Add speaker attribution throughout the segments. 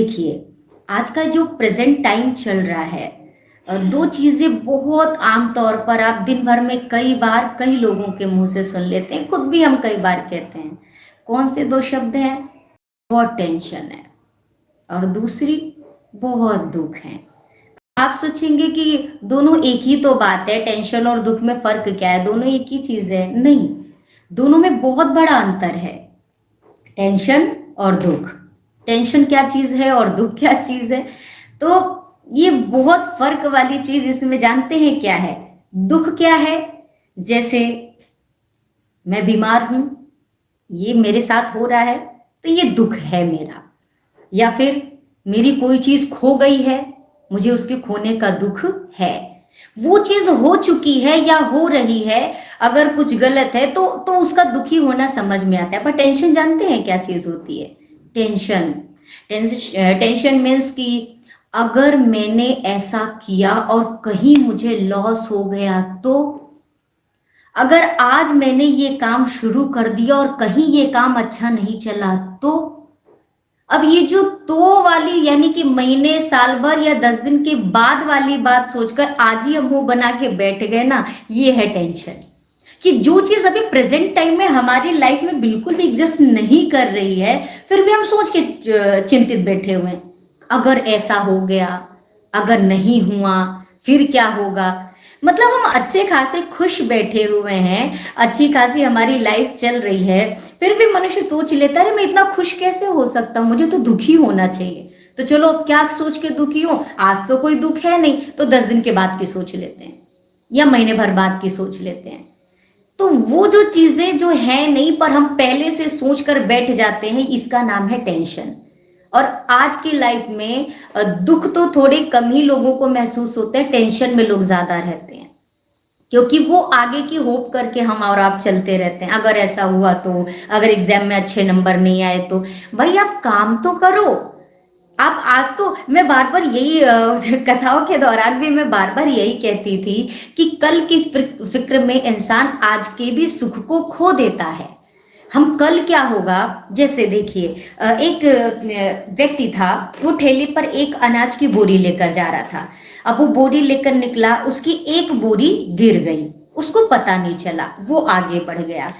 Speaker 1: देखिए, आज का जो प्रेज़ेंट टाइम चल रहा है 2 चीज़ें बहुत आम तौर पर आप दिन भर में कई बार कई लोगों के मुँह से सुन लेते हैं, खुद भी हम कई बार कहते हैं। कौन से 2 शब्द हैं? बहुत टेंशन है और दूसरी बहुत दुःख है। आप सोचेंगे कि दोनों एक ही तो बात है, टेंशन और दुःख में फ़र्क क्या है? दोनों एक ही चीज़ है। नहीं, दोनों में बहुत बड़ा अंतर है। टेंशन और दुःख। टेंशन क्या चीज़ है और दुःख क्या चीज़ है? तो ये बहुत फ़र्क वाली चीज़ इसमें जानते हैं क्या है? दुःख क्या है? जैसे मैं बीमार हूँ, ये मेरे साथ हो रहा है, तो ये दुःख है मेरा। या फिर मेरी कोई चीज़ खो गई है, मुझे उसके खोने का दुःख है। वो चीज़ हो चुकी है या हो रही है, अगर कुछ गलत है तो उसका दुखी होना समझ में आता है। पर टेंशन जानते हैं क्या चीज़ होती है? टेंशन टेंशन मीन्स कि अगर मैंने ऐसा किया और कहीं मुझे लॉस हो गया तो? अगर आज मैंने ये काम शुरू कर दिया और कहीं ये काम अच्छा नहीं चला तो? अब ये जो तो वाली यानी कि महीने, साल भर या 10 दिन के बाद वाली बात सोचकर आज ही हम मुँह बना के बैठ गए ना, ये है टेंशन। कि जो चीज़ अभी प्रेज़ेंट टाइम में हमारी लाइफ में बिल्कुल भी एग्ज़िस्ट नहीं कर रही है, फिर भी हम सोच के चिंतित बैठे हुए हैं। अगर ऐसा हो गया, अगर नहीं हुआ, फिर क्या होगा? मतलब हम अच्छे खासे खुश बैठे हुए हैं, अच्छी खासी हमारी लाइफ चल रही है, फिर भी मनुष्य सोच लेता है, अरे मैं इतना खुश कैसे हो सकता हूँ? मुझे तो दुखी होना चाहिए। तो चलो अब क्या सोच के दुखी हूँ? आज तो कोई दुःख है नहीं, तो 10 दिन के बाद की सोच लेते हैं या महीने भर बाद की सोच लेते हैं। तो वो जो चीज़ें जो है नहीं पर हम पहले से सोच कर बैठ जाते हैं, इसका नाम है टेंशन। और आज की लाइफ में दुःख तो थोड़े कम ही लोगों को महसूस होते हैं, टेंशन में लोग ज़्यादा रहते हैं। क्योंकि वो आगे की होप करके हम और आप चलते रहते हैं, अगर ऐसा हुआ तो, अगर एग्ज़ाम में अच्छे नंबर नहीं आए तो। भई आप काम तो करो। आप आज तो मैं बार-बार यही कथाओं के दौरान भी मैं बार-बार यही कहती थी कि कल की फ़िक्र में इंसान आज के भी सुख को खो देता है। हम कल क्या होगा जैसे देखिए एक व्यक्ति था, वो ठेले पर एक अनाज की बोरी लेकर जा रहा था। अब वो बोरी लेकर निकला, उसकी एक बोरी गिर गई, उसको पता नहीं चला, वो आगे बढ़ गया।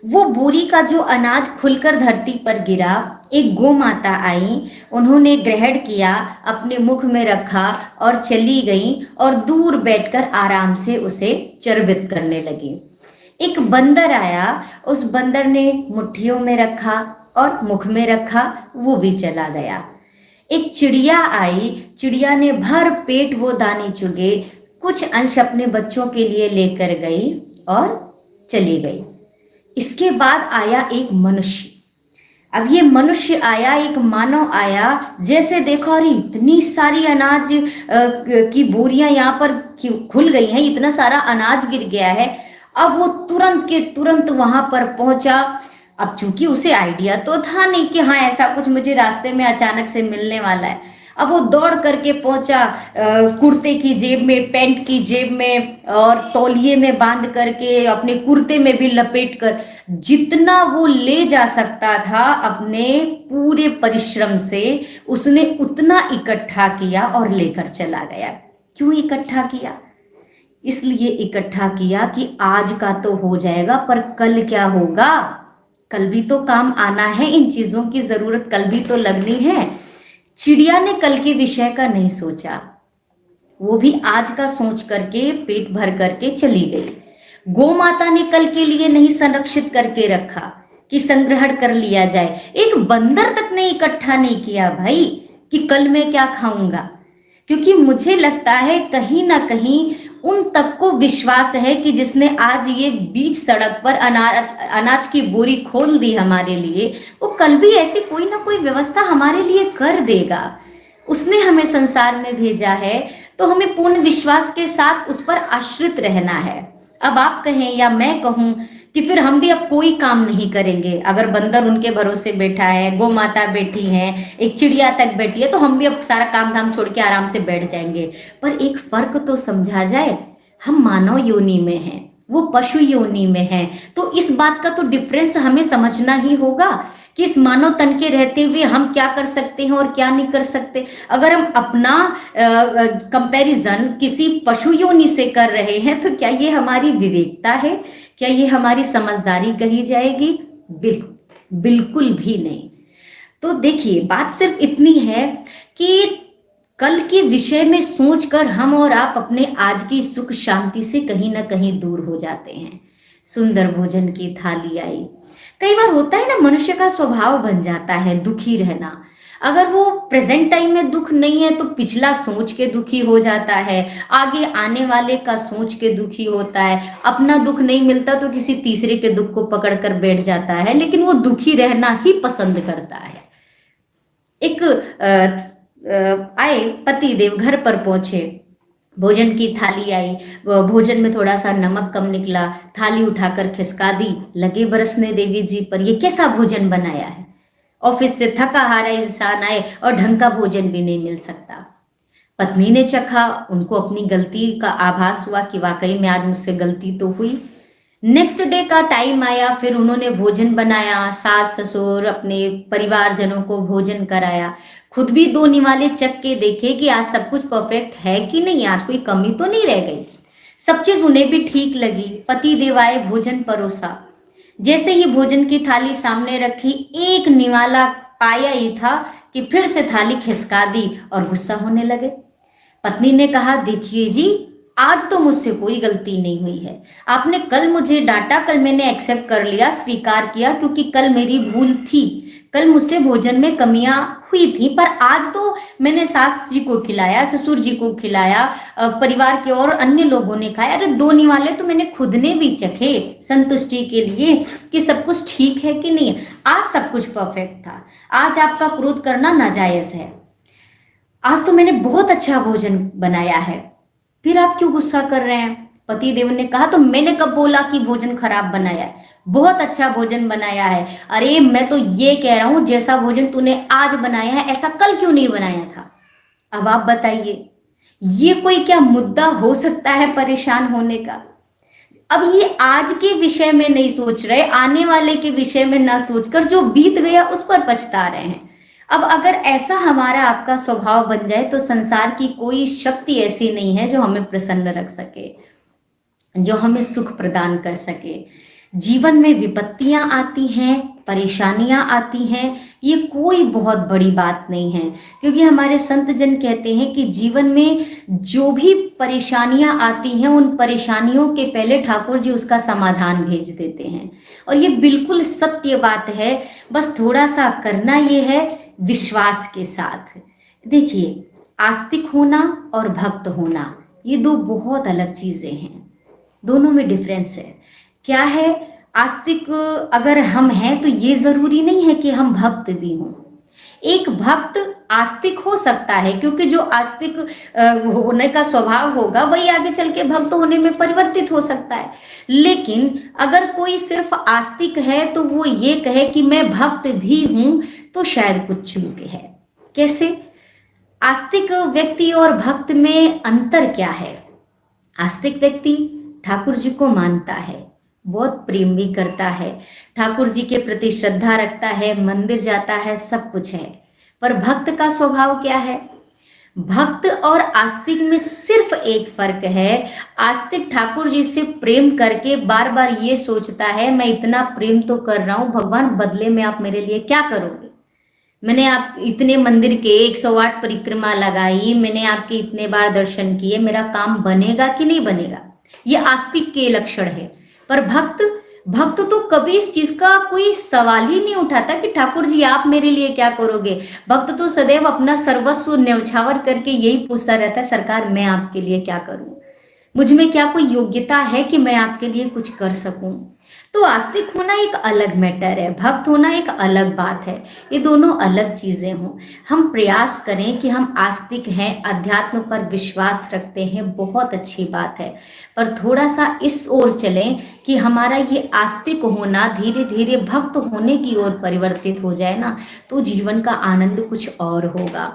Speaker 1: वो बोरी का जो अनाज खुलकर धरती पर गिरा, एक गौ माता आई, उन्होंने ग्रहण किया, अपने मुख में रखा और चली गईं और दूर बैठकर आराम से उसे चरबित करने लगी। एक बंदर आया, उस बंदर ने मुट्ठियों में रखा और मुख में रखा, वो भी चला गया। एक चिड़िया आई, चिड़िया ने भर पेट वो दाने चुगे, कुछ अंश अपने बच्चों के लिए लेकर गई और चली गई। इसके बाद आया एक मनुष्य। अब ये मनुष्य आया, एक मानव आया, जैसे देखो अरे इतनी सारी अनाज की बोरियां यहाँ पर खुल गई हैं, इतना सारा अनाज गिर गया है। अब वो तुरंत के तुरंत वहां पर पहुंचा। अब चूंकि उसे आइडिया तो था नहीं कि हाँ ऐसा कुछ मुझे रास्ते में अचानक से मिलने वाला है। अब वो दौड़ करके पहुंचा, कुर्ते की जेब में, पैंट की जेब में और तौलिए में बांध करके अपने कुर्ते में भी लपेट कर जितना वो ले जा सकता था अपने पूरे परिश्रम से, उसने उतना इकट्ठा किया और लेकर चला गया। क्यों इकट्ठा किया? इसलिए इकट्ठा किया कि आज का तो हो जाएगा पर कल क्या होगा? कल भी तो काम आना है, इन चीजों की जरूरत कल भी तो लगनी है। चिड़िया ने कल के विषय का नहीं सोचा, वो भी आज का सोच करके पेट भर करके चली गई। गौ माता ने कल के लिए नहीं संरक्षित करके रखा कि संग्रहण कर लिया जाए। एक बंदर तक ने इकट्ठा नहीं किया भाई कि कल मैं क्या खाऊंगा। क्योंकि मुझे लगता है कहीं ना कहीं उन तक को विश्वास है कि जिसने आज ये बीच सड़क पर अनाज की बोरी खोल दी हमारे लिए, वो कल भी ऐसी कोई ना कोई व्यवस्था हमारे लिए कर देगा। उसने हमें संसार में भेजा है तो हमें पूर्ण विश्वास के साथ उस पर आश्रित रहना है। अब आप कहें या मैं कहूं कि फिर हम भी अब कोई काम नहीं करेंगे। अगर बंदर उनके भरोसे बैठा है, गौ माता बैठी है, एक चिड़िया तक बैठी है, तो हम भी अब सारा काम धाम छोड़ के आराम से बैठ जाएंगे। पर एक फर्क तो समझा जाए, हम मानव योनि में हैं, वो पशु योनि में है, तो इस बात का तो डिफरेंस हमें समझना ही होगा कि इस मानव तन के रहते हुए हम क्या कर सकते हैं और क्या नहीं कर सकते। अगर हम अपना कंपैरिजन किसी पशु योनि से कर रहे हैं तो क्या ये हमारी विवेकता है? क्या ये हमारी समझदारी कही जाएगी? बिल्कुल भी नहीं। तो देखिए, बात सिर्फ इतनी है कि कल के विषय में सोचकर हम और आप अपने आज की सुख शांति से कहीं ना कहीं दूर हो जाते हैं। सुंदर भोजन की थाली आई। कई बार होता है ना, मनुष्य का स्वभाव बन जाता है दुखी रहना। अगर वो प्रेजेंट टाइम में दुख नहीं है तो पिछला सोच के दुखी हो जाता है, आगे आने वाले का सोच के दुखी होता है। अपना दुख नहीं मिलता तो किसी तीसरे के दुख को पकड़ कर बैठ जाता है, लेकिन वो दुखी रहना ही पसंद करता है। एक आए पति देव घर पर पहुंचे, भोजन की थाली आई, भोजन में थोड़ा सा नमक कम निकला, थाली उठाकर खिसका दी, लगे बरसने देवी जी पर, ये कैसा भोजन बनाया है। ऑफिस से थका हारा इंसान आए और ढंग का भोजन भी नहीं मिल सकता। पत्नी ने चखा, उनको अपनी गलती का आभास हुआ कि वाकई में आज मुझसे गलती तो हुई। नेक्स्ट डे का टाइम आया, फिर उन्होंने भोजन बनाया, सास ससुर अपने परिवारजनों को भोजन कराया, खुद भी दो निवाले चख के देखे कि आज सब कुछ परफेक्ट है कि नहीं, आज कोई कमी तो नहीं रह गई। सब चीज उन्हें भी ठीक लगी। पति देव आए, भोजन परोसा। जैसे ही भोजन की थाली सामने रखी, एक निवाला पाया ही था कि फिर से थाली खिसका दी और गुस्सा होने लगे। पत्नी ने कहा, देखिए जी, आज तो मुझसे कोई गलती नहीं हुई है। आपने कल मुझे डांटा, कल मैंने एक्सेप्ट कर लिया, स्वीकार किया, क्योंकि कल मेरी भूल थी, कल मुझसे भोजन में कमियां हुई थी। पर आज तो मैंने सास जी को खिलाया, ससुर जी को खिलाया, परिवार के और अन्य लोगों ने खाया। अरे दो निवाले तो मैंने खुद ने भी चखे संतुष्टि के लिए कि सब कुछ ठीक है कि नहीं। आज सब कुछ परफेक्ट था। आज आपका क्रोध करना नाजायज है। आज तो मैंने बहुत अच्छा भोजन बनाया है, फिर आप क्यों गुस्सा कर रहे हैं? पति देव ने कहा, तो मैंने कब बोला कि भोजन खराब बनाया है? बहुत अच्छा भोजन बनाया है। अरे मैं तो ये कह रहा हूं, जैसा भोजन तूने आज बनाया है ऐसा कल क्यों नहीं बनाया था? अब आप बताइए, ये कोई क्या मुद्दा हो सकता है परेशान होने का? अब ये आज के विषय में नहीं सोच रहे, आने वाले के विषय में ना सोचकर जो बीत गया उस पर पछता रहे हैं। अब अगर ऐसा हमारा आपका स्वभाव बन जाए तो संसार की कोई शक्ति ऐसी नहीं है जो हमें प्रसन्न रख सके, जो हमें सुख प्रदान कर सके। जीवन में विपत्तियां आती हैं, परेशानियां आती हैं, ये कोई बहुत बड़ी बात नहीं है, क्योंकि हमारे संत जन कहते हैं कि जीवन में जो भी परेशानियां आती हैं उन परेशानियों के पहले ठाकुर जी उसका समाधान भेज देते हैं। और ये बिल्कुल सत्य बात है, बस थोड़ा सा करना ये है विश्वास के साथ। देखिए, आस्तिक होना और भक्त होना ये दो बहुत अलग चीजें हैं, दोनों में डिफरेंस है। क्या है, आस्तिक अगर हम हैं तो ये जरूरी नहीं है कि हम भक्त भी हों। एक भक्त आस्तिक हो सकता है, क्योंकि जो आस्तिक होने का स्वभाव होगा वही आगे चल के भक्त होने में परिवर्तित हो सकता है। लेकिन अगर कोई सिर्फ आस्तिक है तो वो ये कहे कि मैं भक्त भी हूं, तो शायद कुछ चूक है। कैसे? आस्तिक व्यक्ति और भक्त में अंतर क्या है? आस्तिक व्यक्ति ठाकुर जी को मानता है, बहुत प्रेम भी करता है, ठाकुर जी के प्रति श्रद्धा रखता है, मंदिर जाता है, सब कुछ है। पर भक्त का स्वभाव क्या है? भक्त और आस्तिक में सिर्फ एक फर्क है। आस्तिक ठाकुर जी से प्रेम करके बार बार ये सोचता है, मैं इतना प्रेम तो कर रहा हूं भगवान, बदले में आप मेरे लिए क्या करोगे? मैंने आप इतने मंदिर के 108 परिक्रमा लगाई, मैंने आपके इतने बार दर्शन किए, मेरा काम बनेगा कि नहीं बनेगा? ये आस्तिक के लक्षण है। पर भक्त तो कभी इस चीज का कोई सवाल ही नहीं उठाता कि ठाकुर जी आप मेरे लिए क्या करोगे। भक्त तो सदैव अपना सर्वस्व न्यौछावर करके यही पूछता रहता है, सरकार मैं आपके लिए क्या करूं, मुझ में क्या कोई योग्यता है कि मैं आपके लिए कुछ कर सकूं। तो आस्तिक होना एक अलग मैटर है, भक्त होना एक अलग बात है, ये दोनों अलग चीजें हों। हम प्रयास करें कि हम आस्तिक हैं, अध्यात्म पर विश्वास रखते हैं, बहुत अच्छी बात है, पर थोड़ा सा इस ओर चलें कि हमारा ये आस्तिक होना धीरे धीरे भक्त होने की ओर परिवर्तित हो जाए ना, तो जीवन का आनंद कुछ और होगा।